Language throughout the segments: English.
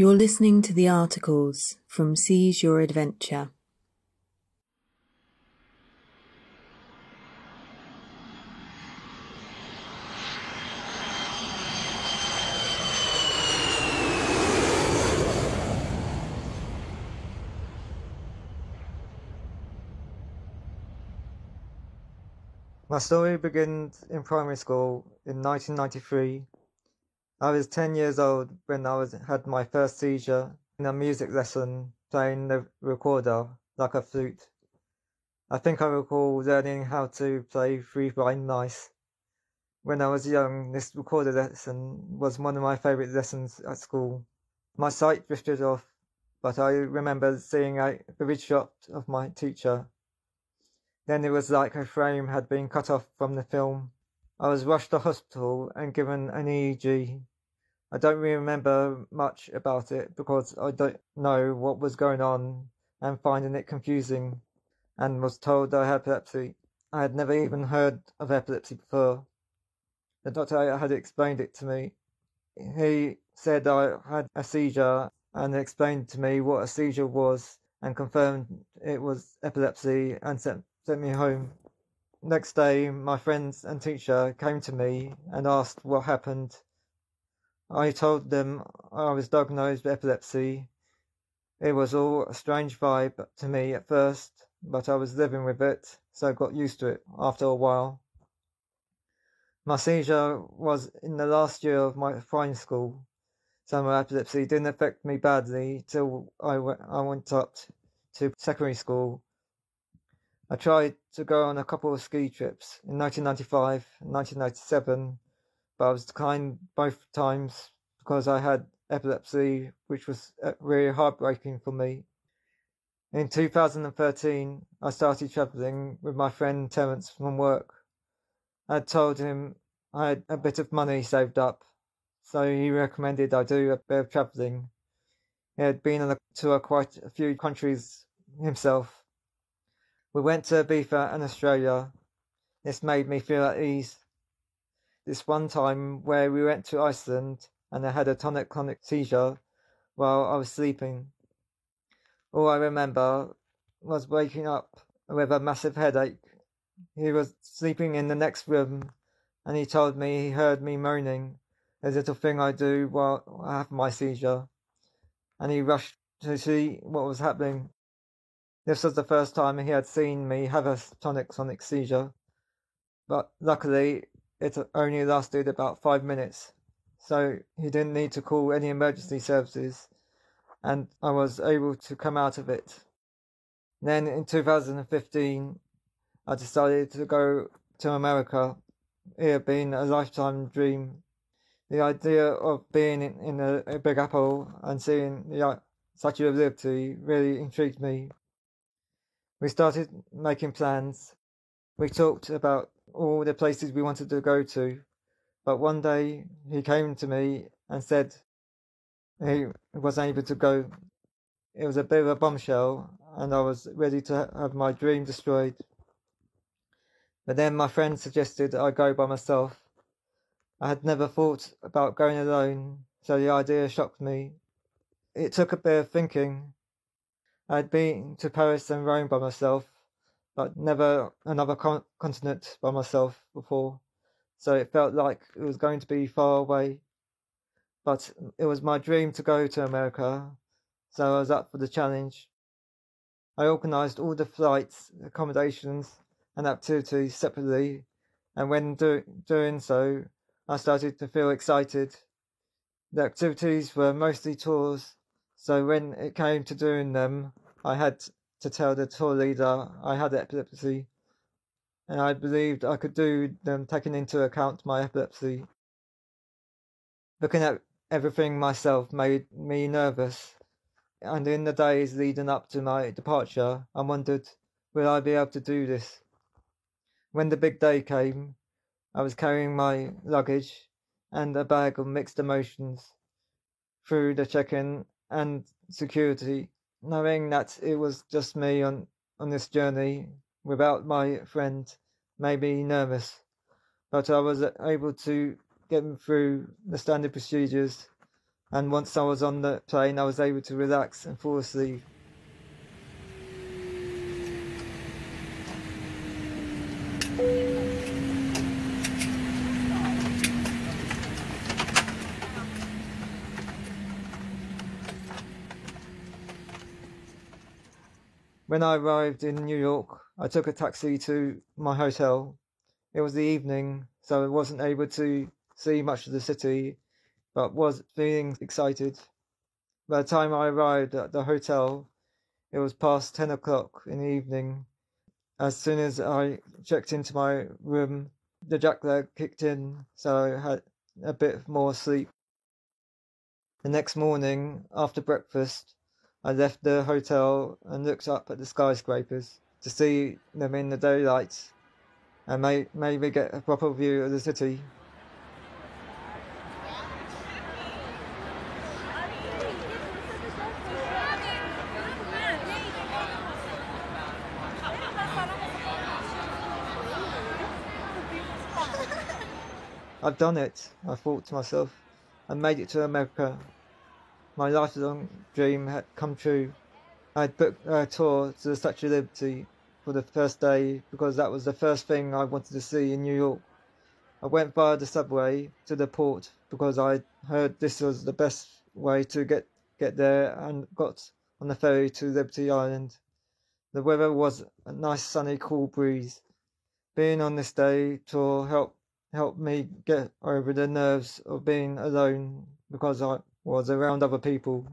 You're listening to the articles from Seize Your Adventure. My story begins in primary school in 1993. I was 10 years old when I had my first seizure in a music lesson playing the recorder like a flute. I think I recall learning how to play Three Blind Mice. When I was young, this recorder lesson was one of my favourite lessons at school. My sight drifted off, but I remember seeing a vivid shot of my teacher. Then it was like her frame had been cut off from the film. I was rushed to hospital and given an EEG. I don't really remember much about it because I don't know what was going on and finding it confusing, and was told I had epilepsy. I had never even heard of epilepsy before. The doctor had explained it to me. He said I had a seizure and explained to me what a seizure was and confirmed it was epilepsy and sent me home. Next day, my friends and teacher came to me and asked what happened. I told them I was diagnosed with epilepsy. It was all a strange vibe to me at first, but I was living with it, so I got used to it after a while. My seizure was in the last year of my primary school, so my epilepsy didn't affect me badly till I went up to secondary school. I tried to go on a couple of ski trips in 1995 and 1997, but I was declined both times because I had epilepsy, which was really heartbreaking for me. In 2013, I started travelling with my friend Terence from work. I had told him I had a bit of money saved up, so he recommended I do a bit of travelling. He had been to quite a few countries himself. We went to Ibiza and Australia. This made me feel at ease. This one time where we went to Iceland and I had a tonic-clonic seizure while I was sleeping. All I remember was waking up with a massive headache. He was sleeping in the next room and he told me he heard me moaning, a little thing I do while I have my seizure, and he rushed to see what was happening. This was the first time he had seen me have a tonic-clonic seizure, but luckily it only lasted about 5 minutes, so he didn't need to call any emergency services, and I was able to come out of it. Then in 2015, I decided to go to America. It had been a lifetime dream. The idea of being in a Big Apple and seeing the Statue of Liberty really intrigued me. We started making plans. We talked about all the places we wanted to go to, but one day he came to me and said he wasn't able to go. It was a bit of a bombshell, and I was ready to have my dream destroyed. But then my friend suggested I go by myself. I had never thought about going alone, so the idea shocked me. It took a bit of thinking. I had been to Paris and Rome by myself, but never another continent by myself before, so it felt like it was going to be far away. But it was my dream to go to America, so I was up for the challenge. I organised all the flights, accommodations, and activities separately, and when doing so, I started to feel excited. The activities were mostly tours, so when it came to doing them, I had to tell the tour leader I had epilepsy, and I believed I could do them taking into account my epilepsy. Looking at everything myself made me nervous, and in the days leading up to my departure, I wondered, will I be able to do this? When the big day came, I was carrying my luggage and a bag of mixed emotions through the check-in and security, knowing that it was just me on this journey without my friend made me nervous, but I was able to get through the standard procedures and once I was on the plane I was able to relax and fall asleep. When I arrived in New York, I took a taxi to my hotel. It was the evening, so I wasn't able to see much of the city, but was feeling excited. By the time I arrived at the hotel, it was past 10 o'clock in the evening. As soon as I checked into my room, the jackleg kicked in, so I had a bit more sleep. The next morning, after breakfast, I left the hotel and looked up at the skyscrapers to see them in the daylight and maybe get a proper view of the city. I've done it, I thought to myself. I made it to America. My lifelong dream had come true. I had booked a tour to the Statue of Liberty for the first day because that was the first thing I wanted to see in New York. I went via the subway to the port because I heard this was the best way to get there, and got on the ferry to Liberty Island. The weather was a nice sunny cool breeze. Being on this day tour helped me get over the nerves of being alone because I was around other people.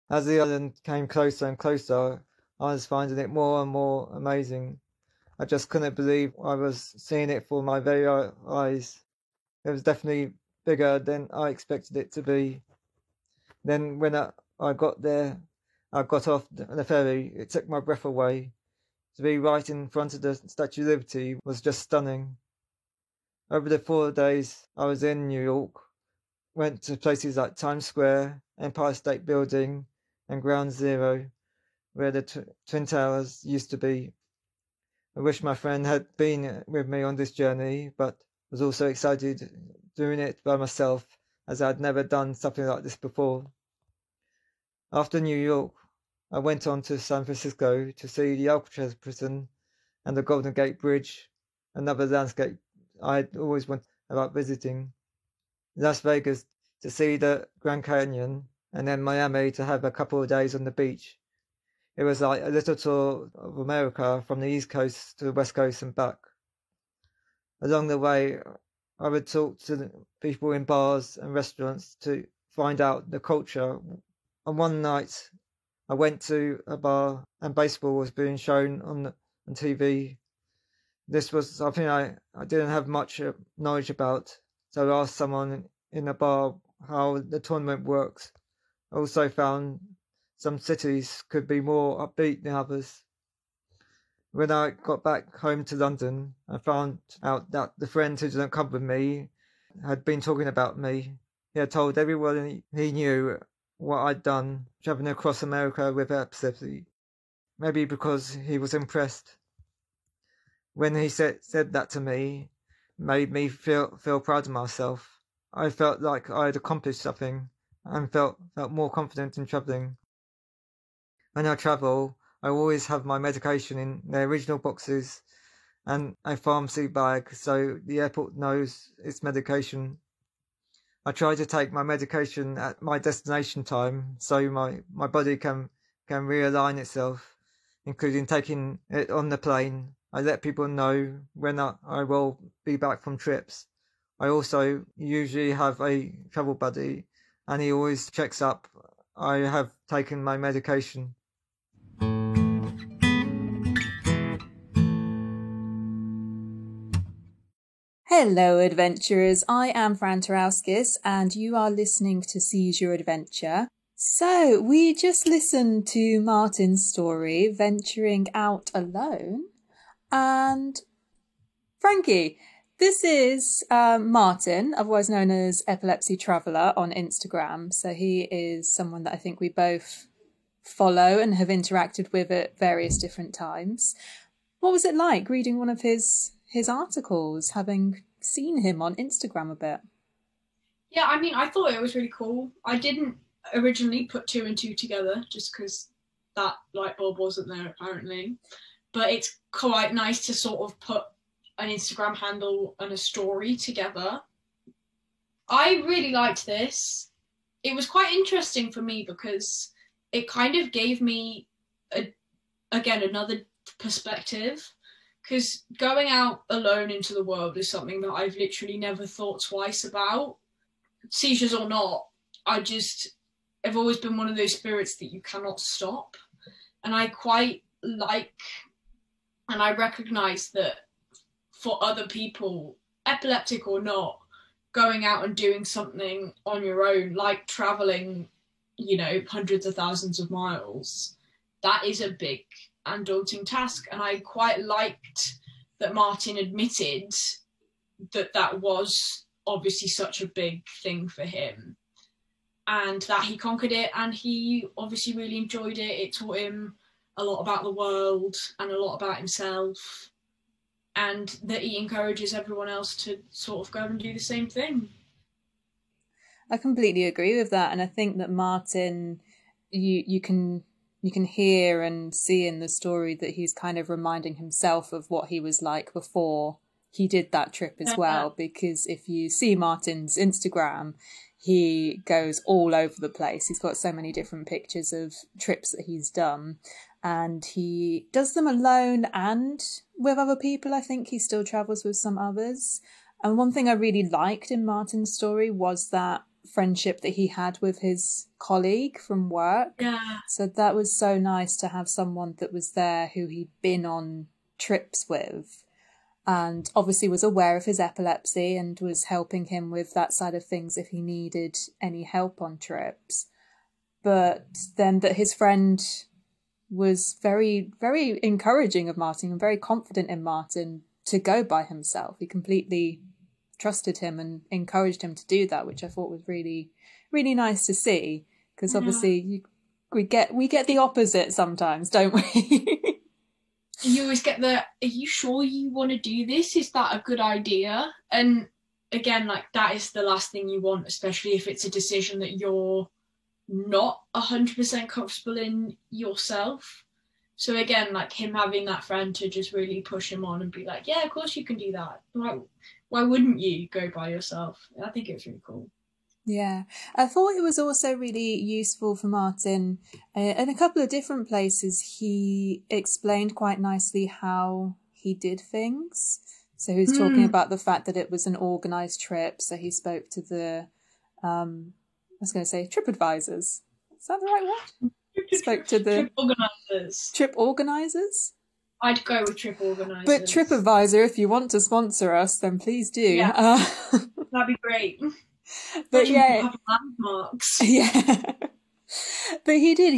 As the island came closer and closer, I was finding it more and more amazing. I just couldn't believe I was seeing it for my very eyes. It was definitely bigger than I expected it to be. Then when I got there, I got off the ferry, it took my breath away. To be right in front of the Statue of Liberty was just stunning. Over the 4 days I was in New York, went to places like Times Square, Empire State Building, and Ground Zero, where the Twin Towers used to be. I wish my friend had been with me on this journey, but was also excited doing it by myself, as I had never done something like this before. After New York, I went on to San Francisco to see the Alcatraz prison and the Golden Gate Bridge, another landscape I had always wanted about visiting. Las Vegas to see the Grand Canyon, and then Miami to have a couple of days on the beach. It was like a little tour of America from the East Coast to the West Coast and back. Along the way, I would talk to the people in bars and restaurants to find out the culture. On one night, I went to a bar and baseball was being shown on TV. This was something I didn't have much knowledge about, so I asked someone in a bar how the tournament works. I also found some cities could be more upbeat than others. When I got back home to London, I found out that the friend who didn't come with me had been talking about me. He had told everyone he knew what I'd done travelling across America with epilepsy, maybe because he was impressed. When he said that to me, made me feel proud of myself. I felt like I had accomplished something and felt more confident in travelling. When I travel, I always have my medication in their original boxes and a pharmacy bag so the airport knows it's medication. I try to take my medication at my destination time so my body can realign itself, including taking it on the plane. I let people know when I will be back from trips. I also usually have a travel buddy and he always checks up I have taken my medication. Hello, adventurers. I am Fran Tarauskis, and you are listening to Seize Your Adventure. So, we just listened to Martin's story, Venturing Out Alone. And Frankie, this is Martin, otherwise known as Epilepsy Traveller on Instagram. So he is someone that I think we both follow and have interacted with at various different times. What was it like reading one of his articles, having seen him on Instagram a bit? Yeah, I mean, I thought it was really cool. I didn't originally put two and two together just because that light bulb wasn't there apparently. But it's quite nice to sort of put an Instagram handle and a story together. I really liked this. It was quite interesting for me because it kind of gave me again another perspective, because going out alone into the world is something that I've literally never thought twice about, seizures or not. I've always been one of those spirits that you cannot stop, and I quite like, and I recognize that for other people, epileptic or not, going out and doing something on your own, like traveling, hundreds of thousands of miles, that is a big and daunting task. And I quite liked that Martin admitted that that was obviously such a big thing for him, and that he conquered it, and he obviously really enjoyed it. It taught him a lot about the world and a lot about himself, and that he encourages everyone else to sort of go and do the same thing. I completely agree with that, and I think that Martin, you can hear and see in the story that he's kind of reminding himself of what he was like before he did that trip as well. Because if you see Martin's Instagram, he goes all over the place. He's got so many different pictures of trips that he's done, and he does them alone and with other people. I think he still travels with some others. And one thing I really liked in Martin's story was that friendship that he had with his colleague from work. Yeah. So that was so nice to have someone that was there who he'd been on trips with, and obviously was aware of his epilepsy and was helping him with that side of things if he needed any help on trips. But then that his friend was very, very encouraging of Martin and very confident in Martin to go by himself. He completely trusted him and encouraged him to do that, which I thought was really, really nice to see. Because obviously we get the opposite sometimes, don't we? You always get the, are you sure you want to do this? Is that a good idea? And again, like, that is the last thing you want, especially if it's a decision that you're not 100% comfortable in yourself. So again, like, him having that friend to just really push him on and be like, yeah, of course you can do that. Why wouldn't you go by yourself? I think it was really cool. Yeah, I thought it was also really useful for Martin. In a couple of different places, he explained quite nicely how he did things. So he was talking about the fact that it was an organised trip. So he spoke to the, I was going to say trip advisors. Is that the right word? Spoke to the trip organisers. Trip organisers? I'd go with trip organisers. But TripAdvisor, if you want to sponsor us, then please do. Yeah. That'd be great. But yeah, have landmarks. Yeah, but he did.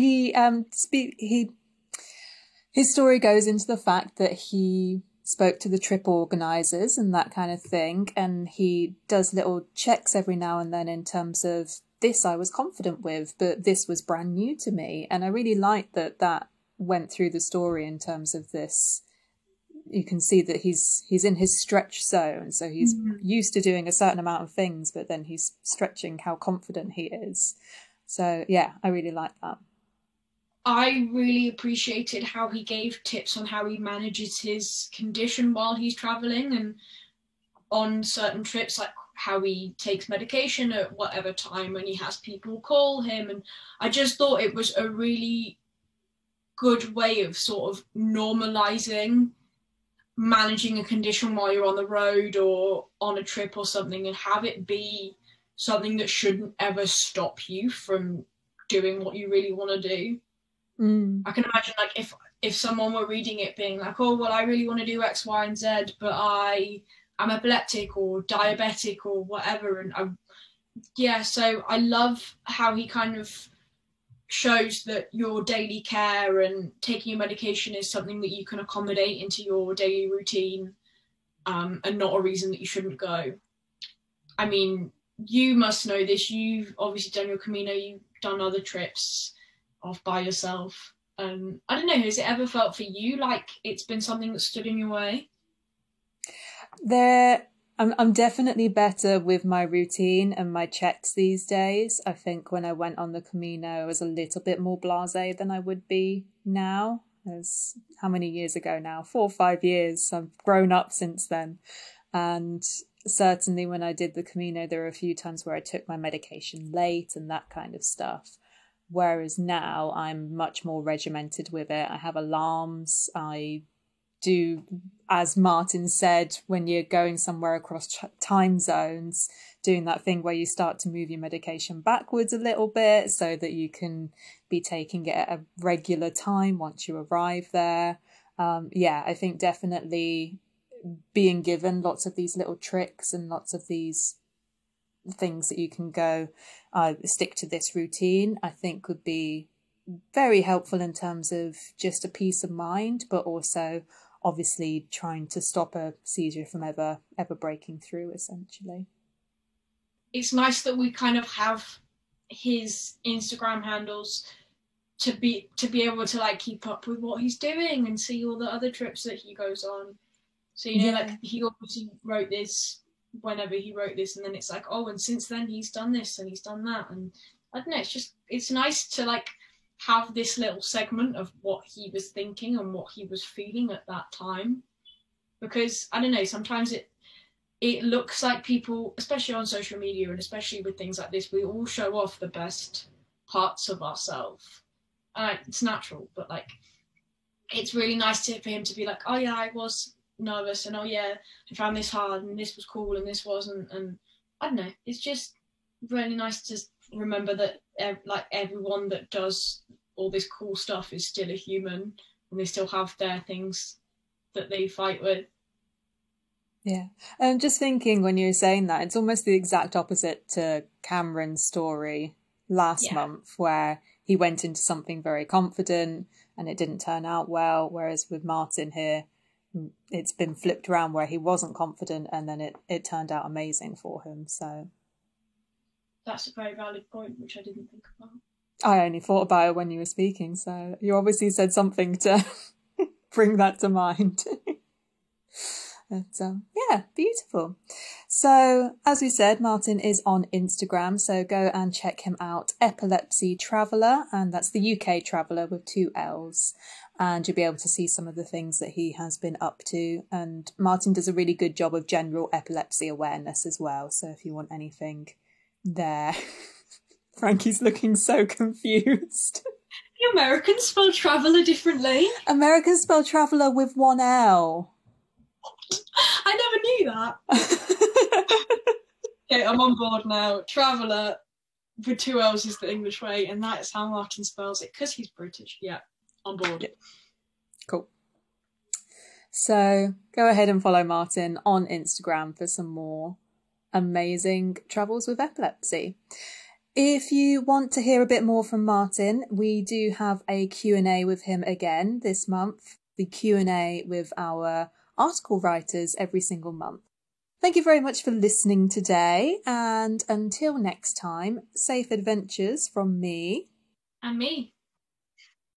His story goes into the fact that he spoke to the trip organisers and that kind of thing, and he does little checks every now and then in terms of, this I was confident with, but this was brand new to me, and I really liked that went through the story in terms of this. You can see that he's in his stretch zone, so he's used to doing a certain amount of things, but then he's stretching how confident he is. So yeah, I really like that. I really appreciated how he gave tips on how he manages his condition while he's traveling and on certain trips, like how he takes medication at whatever time when he has people call him. And I just thought it was a really good way of sort of normalizing managing a condition while you're on the road or on a trip or something, and have it be something that shouldn't ever stop you from doing what you really want to do. I can imagine, like, if someone were reading it being like, oh, well, I really want to do X, Y, and Z, but I'm epileptic or diabetic or whatever. And so I love how he kind of shows that your daily care and taking your medication is something that you can accommodate into your daily routine, and not a reason that you shouldn't go. I mean, you must know this. You've obviously done your Camino, you've done other trips off by yourself. I don't know, has it ever felt for you like it's been something that stood in your way? I'm definitely better with my routine and my checks these days. I think when I went on the Camino, I was a little bit more blasé than I would be now. As how many years ago now? 4 or 5 years. I've grown up since then. And certainly when I did the Camino, there were a few times where I took my medication late and that kind of stuff. Whereas now I'm much more regimented with it. I have alarms. I do, as Martin said, when you're going somewhere across time zones, doing that thing where you start to move your medication backwards a little bit so that you can be taking it at a regular time once you arrive there. I think definitely being given lots of these little tricks and lots of these things that you can go stick to this routine, I think would be very helpful in terms of just a peace of mind, but also obviously trying to stop a seizure from ever breaking through, essentially. It's nice that we kind of have his Instagram handles to be able to like keep up with what he's doing and see all the other trips that he goes on. So, you know, like he obviously wrote this whenever he wrote this, and then it's like, oh, and since then he's done this and he's done that. And I don't know, it's nice to like have this little segment of what he was thinking and what he was feeling at that time. Because, I don't know, sometimes it looks like people, especially on social media and especially with things like this, we all show off the best parts of ourselves. It's natural, but like, it's really nice for him to be like, oh yeah, I was nervous, and oh yeah, I found this hard, and this was cool, and this wasn't, and I don't know, it's just really nice to remember that like everyone that does all this cool stuff is still a human, and they still have their things that they fight with. Yeah. Just thinking when you were saying that, it's almost the exact opposite to Cameron's story last month, where he went into something very confident and it didn't turn out well, whereas with Martin here, it's been flipped around where he wasn't confident and then it turned out amazing for him. So that's a very valid point, which I didn't think about. I only thought about it when you were speaking, so you obviously said something to bring that to mind. But beautiful. So as we said, Martin is on Instagram, so go and check him out, Epilepsy Traveller, and that's the UK Traveller with 2 L's. And you'll be able to see some of the things that he has been up to. And Martin does a really good job of general epilepsy awareness as well. So if you want anything there. Frankie's looking so confused. The Americans spell traveller differently. Americans spell traveller with 1 L. I never knew that. Okay, I'm on board now. Traveller with 2 L's is the English way, and that is how Martin spells it, because he's British. Yeah, on board. Yeah. Cool. So go ahead and follow Martin on Instagram for some more amazing travels with epilepsy. If you want to hear a bit more from Martin, we do have a Q&A with him again this month. The Q&A with our article writers every single month. Thank you very much for listening today, and until next time, safe adventures from me. And me.